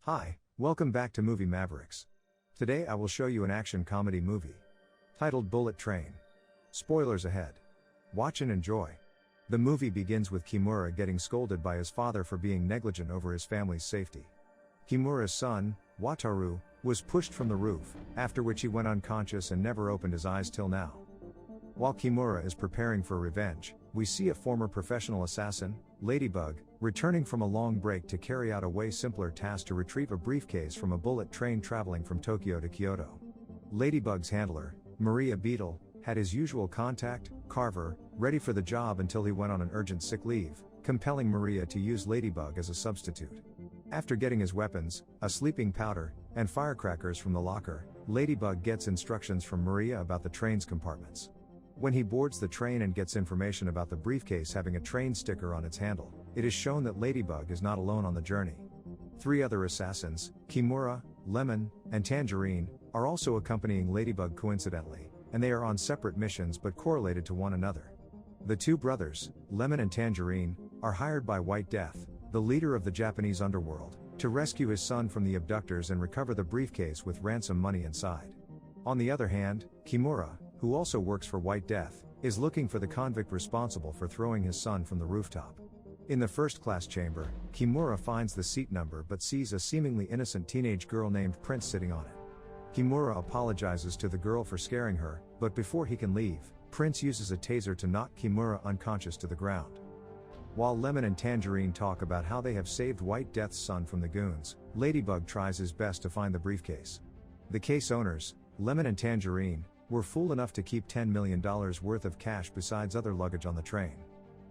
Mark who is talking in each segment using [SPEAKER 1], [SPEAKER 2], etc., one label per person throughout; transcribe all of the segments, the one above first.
[SPEAKER 1] Hi, welcome back to Movie Mavericks. Today I will show you an action comedy movie titled Bullet Train. Spoilers ahead. Watch and enjoy. The movie begins with Kimura getting scolded by his father for being negligent over his family's safety. Kimura's son, Wataru, was pushed from the roof, after which he went unconscious and never opened his eyes till now. While Kimura is preparing for revenge, we see a former professional assassin, Ladybug, returning from a long break to carry out a way simpler task to retrieve a briefcase from a bullet train traveling from Tokyo to Kyoto. Ladybug's handler, Maria Beetle, had his usual contact, Carver, ready for the job until he went on an urgent sick leave, compelling Maria to use Ladybug as a substitute. After getting his weapons, a sleeping powder, and firecrackers from the locker, Ladybug gets instructions from Maria about the train's compartments. When he boards the train and gets information about the briefcase having a train sticker on its handle, it is shown that Ladybug is not alone on the journey. 3 other assassins, Kimura, Lemon, and Tangerine, are also accompanying Ladybug coincidentally, and they are on separate missions but correlated to one another. The 2 brothers, Lemon and Tangerine, are hired by White Death, the leader of the Japanese underworld, to rescue his son from the abductors and recover the briefcase with ransom money inside. On the other hand, Kimura, who also works for White Death, is looking for the convict responsible for throwing his son from the rooftop. In the first-class chamber, Kimura finds the seat number but sees a seemingly innocent teenage girl named Prince sitting on it. Kimura apologizes to the girl for scaring her, but before he can leave, Prince uses a taser to knock Kimura unconscious to the ground. While Lemon and Tangerine talk about how they have saved White Death's son from the goons, Ladybug tries his best to find the briefcase. The case owners, Lemon and Tangerine, were fool enough to keep $10 million worth of cash besides other luggage on the train.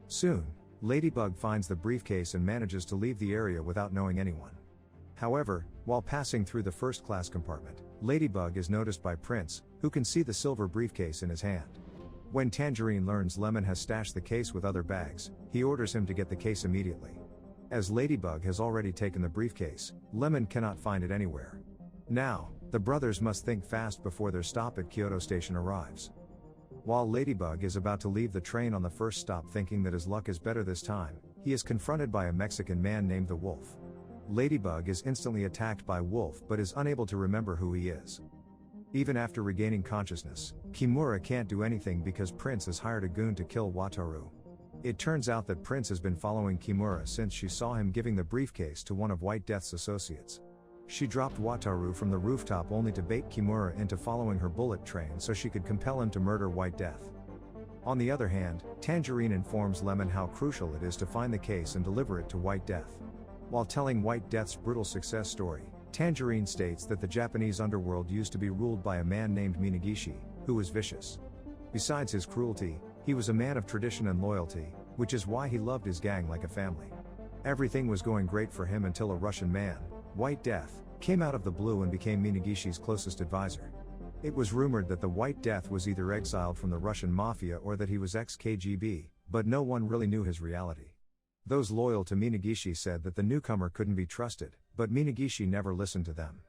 [SPEAKER 1] Soon, Ladybug finds the briefcase and manages to leave the area without knowing anyone. However, while passing through the first-class compartment, Ladybug is noticed by Prince, who can see the silver briefcase in his hand. When Tangerine learns Lemon has stashed the case with other bags, he orders him to get the case immediately. As Ladybug has already taken the briefcase, Lemon cannot find it anywhere. Now, the brothers must think fast before their stop at Kyoto Station arrives. While Ladybug is about to leave the train on the first stop thinking that his luck is better this time, he is confronted by a Mexican man named the Wolf. Ladybug is instantly attacked by Wolf but is unable to remember who he is. Even after regaining consciousness, Kimura can't do anything because Prince has hired a goon to kill Wataru. It turns out that Prince has been following Kimura since she saw him giving the briefcase to one of White Death's associates. She dropped Wataru from the rooftop only to bait Kimura into following her bullet train so she could compel him to murder White Death. On the other hand, Tangerine informs Lemon how crucial it is to find the case and deliver it to White Death. While telling White Death's brutal success story, Tangerine states that the Japanese underworld used to be ruled by a man named Minagishi, who was vicious. Besides his cruelty, he was a man of tradition and loyalty, which is why he loved his gang like a family. Everything was going great for him until a Russian man, White Death, came out of the blue and became Minagishi's closest advisor. It was rumored that the White Death was either exiled from the Russian mafia or that he was ex-KGB, but no one really knew his reality. Those loyal to Minagishi said that the newcomer couldn't be trusted, but Minagishi never listened to them.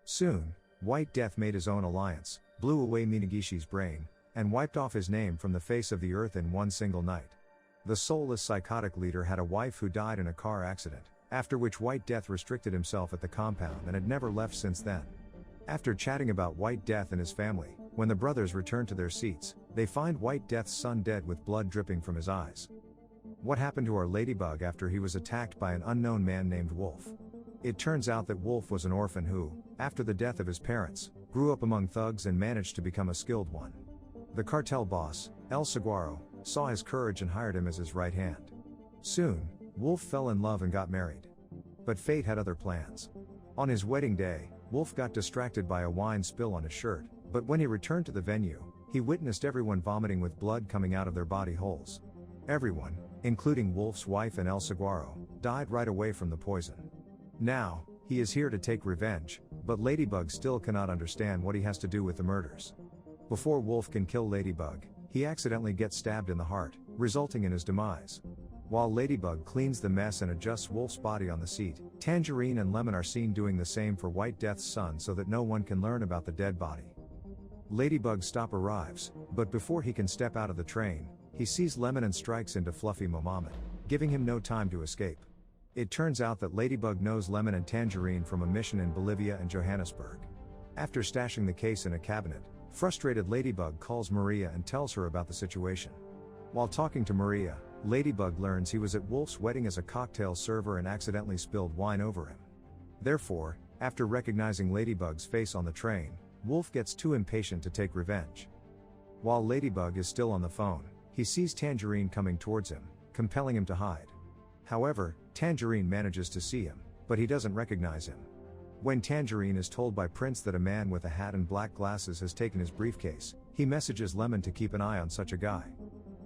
[SPEAKER 1] Soon, White Death made his own alliance, blew away Minagishi's brain, and wiped off his name from the face of the earth in one single night. The soulless psychotic leader had a wife who died in a car accident, after which White Death restricted himself at the compound and had never left since then. After chatting about White Death and his family, when the brothers return to their seats, they find White Death's son dead with blood dripping from his eyes. What happened to our Ladybug after he was attacked by an unknown man named Wolf? It turns out that Wolf was an orphan who, after the death of his parents, grew up among thugs and managed to become a skilled one. The cartel boss, El Saguaro, saw his courage and hired him as his right hand. Soon, Wolf fell in love and got married. But fate had other plans. On his wedding day, Wolf got distracted by a wine spill on his shirt, but when he returned to the venue, he witnessed everyone vomiting with blood coming out of their body holes. Everyone, including Wolf's wife and El Saguaro, died right away from the poison. Now, he is here to take revenge, but Ladybug still cannot understand what he has to do with the murders. Before Wolf can kill Ladybug, he accidentally gets stabbed in the heart, resulting in his demise. While Ladybug cleans the mess and adjusts Wolf's body on the seat, Tangerine and Lemon are seen doing the same for White Death's son so that no one can learn about the dead body. Ladybug's stop arrives, but before he can step out of the train, he sees Lemon and strikes into Fluffy Momamet, giving him no time to escape. It turns out that Ladybug knows Lemon and Tangerine from a mission in Bolivia and Johannesburg. After stashing the case in a cabinet, frustrated Ladybug calls Maria and tells her about the situation. While talking to Maria, Ladybug learns he was at Wolf's wedding as a cocktail server and accidentally spilled wine over him. Therefore, after recognizing Ladybug's face on the train, Wolf gets too impatient to take revenge. While Ladybug is still on the phone, he sees Tangerine coming towards him, compelling him to hide. However, Tangerine manages to see him, but he doesn't recognize him. When Tangerine is told by Prince that a man with a hat and black glasses has taken his briefcase, he messages Lemon to keep an eye on such a guy.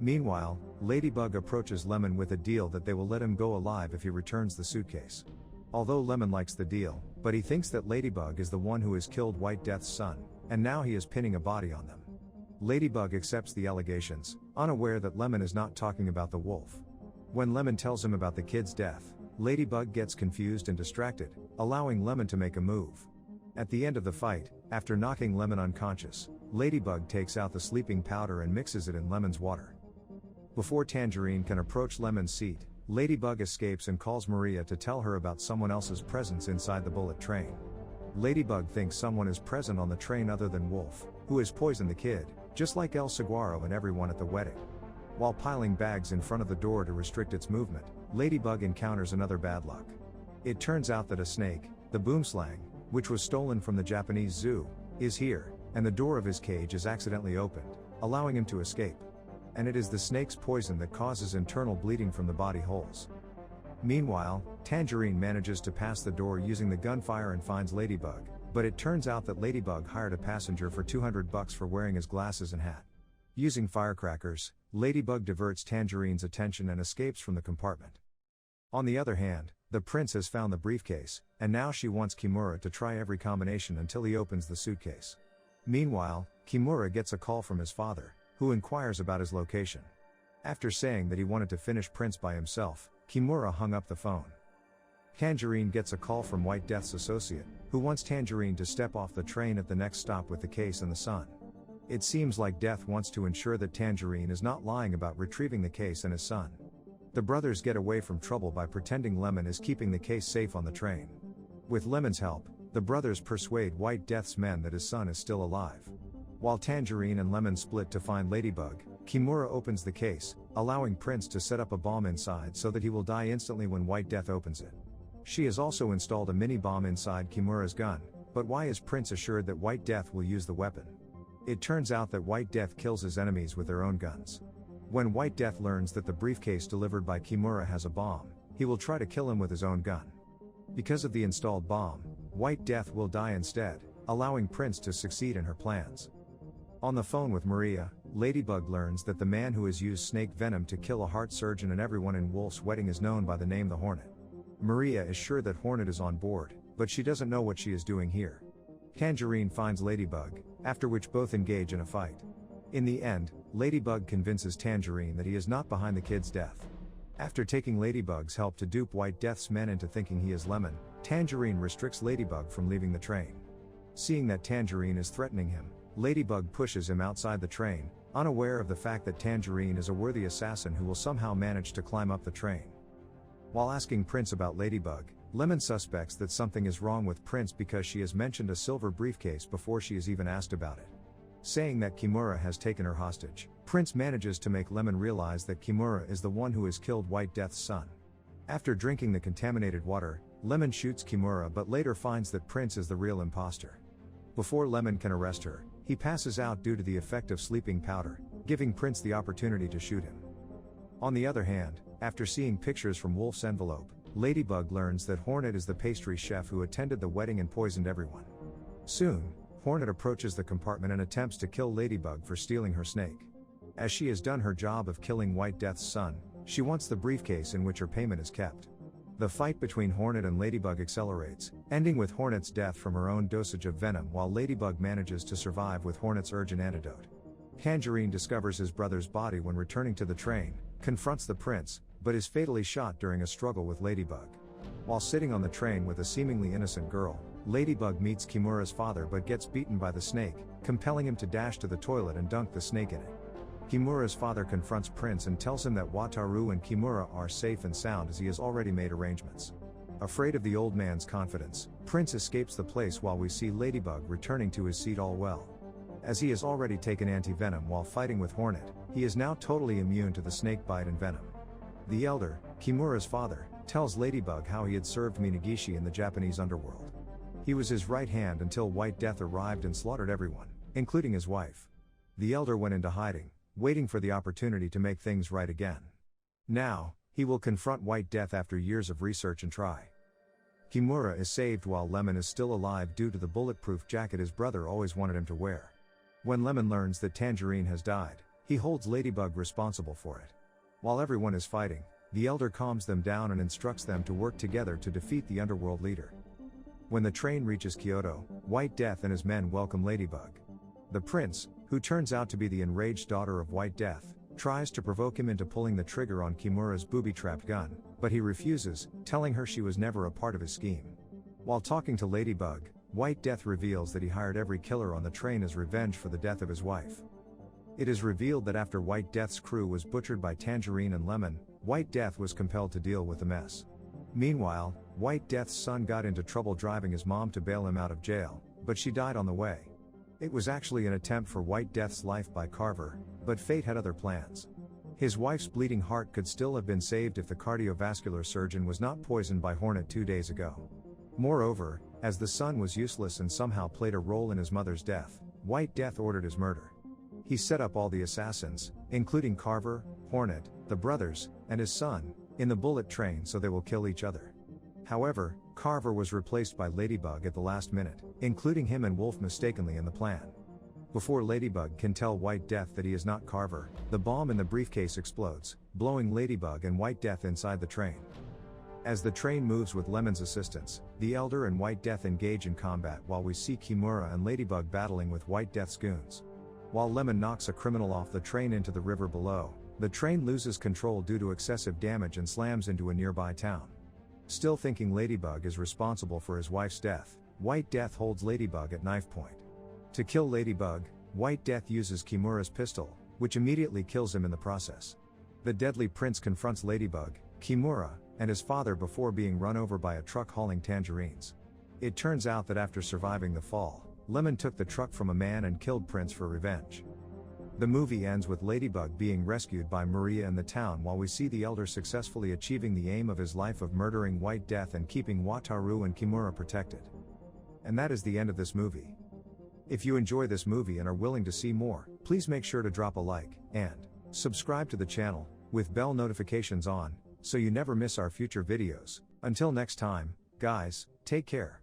[SPEAKER 1] Meanwhile, Ladybug approaches Lemon with a deal that they will let him go alive if he returns the suitcase. Although Lemon likes the deal, but he thinks that Ladybug is the one who has killed White Death's son, and now he is pinning a body on them. Ladybug accepts the allegations, unaware that Lemon is not talking about the wolf. When Lemon tells him about the kid's death, Ladybug gets confused and distracted, allowing Lemon to make a move. At the end of the fight, after knocking Lemon unconscious, Ladybug takes out the sleeping powder and mixes it in Lemon's water. Before Tangerine can approach Lemon's seat, Ladybug escapes and calls Maria to tell her about someone else's presence inside the bullet train. Ladybug thinks someone is present on the train other than Wolf, who has poisoned the kid, just like El Saguaro and everyone at the wedding. While piling bags in front of the door to restrict its movement, Ladybug encounters another bad luck. It turns out that a snake, the boomslang, which was stolen from the Japanese zoo, is here, and the door of his cage is accidentally opened, allowing him to escape. And it is the snake's poison that causes internal bleeding from the body holes. Meanwhile, Tangerine manages to pass the door using the gunfire and finds Ladybug, but it turns out that Ladybug hired a passenger for $200 for wearing his glasses and hat. Using firecrackers, Ladybug diverts Tangerine's attention and escapes from the compartment. On the other hand, the prince has found the briefcase, and now she wants Kimura to try every combination until he opens the suitcase. Meanwhile, Kimura gets a call from his father, who inquires about his location. After saying that he wanted to finish Prince by himself, Kimura hung up the phone. Tangerine gets a call from White Death's associate, who wants Tangerine to step off the train at the next stop with the case and the son. It seems like Death wants to ensure that Tangerine is not lying about retrieving the case and his son. The brothers get away from trouble by pretending Lemon is keeping the case safe on the train. With Lemon's help, the brothers persuade White Death's men that his son is still alive. While Tangerine and Lemon split to find Ladybug, Kimura opens the case, allowing Prince to set up a bomb inside so that he will die instantly when White Death opens it. She has also installed a mini bomb inside Kimura's gun, but why is Prince assured that White Death will use the weapon? It turns out that White Death kills his enemies with their own guns. When White Death learns that the briefcase delivered by Kimura has a bomb, he will try to kill him with his own gun. Because of the installed bomb, White Death will die instead, allowing Prince to succeed in her plans. On the phone with Maria, Ladybug learns that the man who has used snake venom to kill a heart surgeon and everyone in Wolf's wedding is known by the name the Hornet. Maria is sure that Hornet is on board, but she doesn't know what she is doing here. Tangerine finds Ladybug, after which both engage in a fight. In the end, Ladybug convinces Tangerine that he is not behind the kid's death. After taking Ladybug's help to dupe White Death's men into thinking he is Lemon, Tangerine restricts Ladybug from leaving the train. Seeing that Tangerine is threatening him, Ladybug pushes him outside the train, unaware of the fact that Tangerine is a worthy assassin who will somehow manage to climb up the train. While asking Prince about Ladybug, Lemon suspects that something is wrong with Prince because she has mentioned a silver briefcase before she is even asked about it. Saying that Kimura has taken her hostage, Prince manages to make Lemon realize that Kimura is the one who has killed White Death's son. After drinking the contaminated water, Lemon shoots Kimura but later finds that Prince is the real imposter. Before Lemon can arrest her, he passes out due to the effect of sleeping powder, giving Prince the opportunity to shoot him. On the other hand, after seeing pictures from Wolf's envelope, Ladybug learns that Hornet is the pastry chef who attended the wedding and poisoned everyone. Soon, Hornet approaches the compartment and attempts to kill Ladybug for stealing her snake. As she has done her job of killing White Death's son, she wants the briefcase in which her payment is kept. The fight between Hornet and Ladybug accelerates, ending with Hornet's death from her own dosage of venom while Ladybug manages to survive with Hornet's urgent antidote. Tangerine discovers his brother's body when returning to the train, confronts the prince, but is fatally shot during a struggle with Ladybug. While sitting on the train with a seemingly innocent girl, Ladybug meets Kimura's father but gets beaten by the snake, compelling him to dash to the toilet and dunk the snake in it. Kimura's father confronts Prince and tells him that Wataru and Kimura are safe and sound as he has already made arrangements. Afraid of the old man's confidence, Prince escapes the place while we see Ladybug returning to his seat all well. As he has already taken anti-venom while fighting with Hornet, he is now totally immune to the snake bite and venom. The elder, Kimura's father, tells Ladybug how he had served Minagishi in the Japanese underworld. He was his right hand until White Death arrived and slaughtered everyone, including his wife. The elder went into hiding, waiting for the opportunity to make things right again. Now, he will confront White Death after years of research and try. Kimura is saved while Lemon is still alive due to the bulletproof jacket his brother always wanted him to wear. When Lemon learns that Tangerine has died, he holds Ladybug responsible for it. While everyone is fighting, the elder calms them down and instructs them to work together to defeat the underworld leader. When the train reaches Kyoto, White Death and his men welcome Ladybug. The prince, who turns out to be the enraged daughter of White Death, tries to provoke him into pulling the trigger on Kimura's booby-trapped gun, but he refuses, telling her she was never a part of his scheme. While talking to Ladybug, White Death reveals that he hired every killer on the train as revenge for the death of his wife. It is revealed that after White Death's crew was butchered by Tangerine and Lemon, White Death was compelled to deal with the mess. Meanwhile, White Death's son got into trouble driving his mom to bail him out of jail, but she died on the way. It was actually an attempt for White Death's life by Carver, but fate had other plans. His wife's bleeding heart could still have been saved if the cardiovascular surgeon was not poisoned by Hornet 2 days ago. Moreover, as the son was useless and somehow played a role in his mother's death, White Death ordered his murder. He set up all the assassins, including Carver, Hornet, the brothers, and his son, in the bullet train so they will kill each other. However, Carver was replaced by Ladybug at the last minute, including him and Wolf mistakenly in the plan. Before Ladybug can tell White Death that he is not Carver, the bomb in the briefcase explodes, blowing Ladybug and White Death inside the train. As the train moves with Lemon's assistance, the Elder and White Death engage in combat while we see Kimura and Ladybug battling with White Death's goons. While Lemon knocks a criminal off the train into the river below, the train loses control due to excessive damage and slams into a nearby town. Still thinking Ladybug is responsible for his wife's death, White Death holds Ladybug at knife point. To kill Ladybug, White Death uses Kimura's pistol, which immediately kills him in the process. The deadly prince confronts Ladybug, Kimura, and his father before being run over by a truck hauling tangerines. It turns out that after surviving the fall, Lemon took the truck from a man and killed Prince for revenge. The movie ends with Ladybug being rescued by Maria and the town while we see the Elder successfully achieving the aim of his life of murdering White Death and keeping Wataru and Kimura protected. And that is the end of this movie. If you enjoy this movie and are willing to see more, please make sure to drop a like, and subscribe to the channel, with bell notifications on, so you never miss our future videos. Until next time, guys, take care.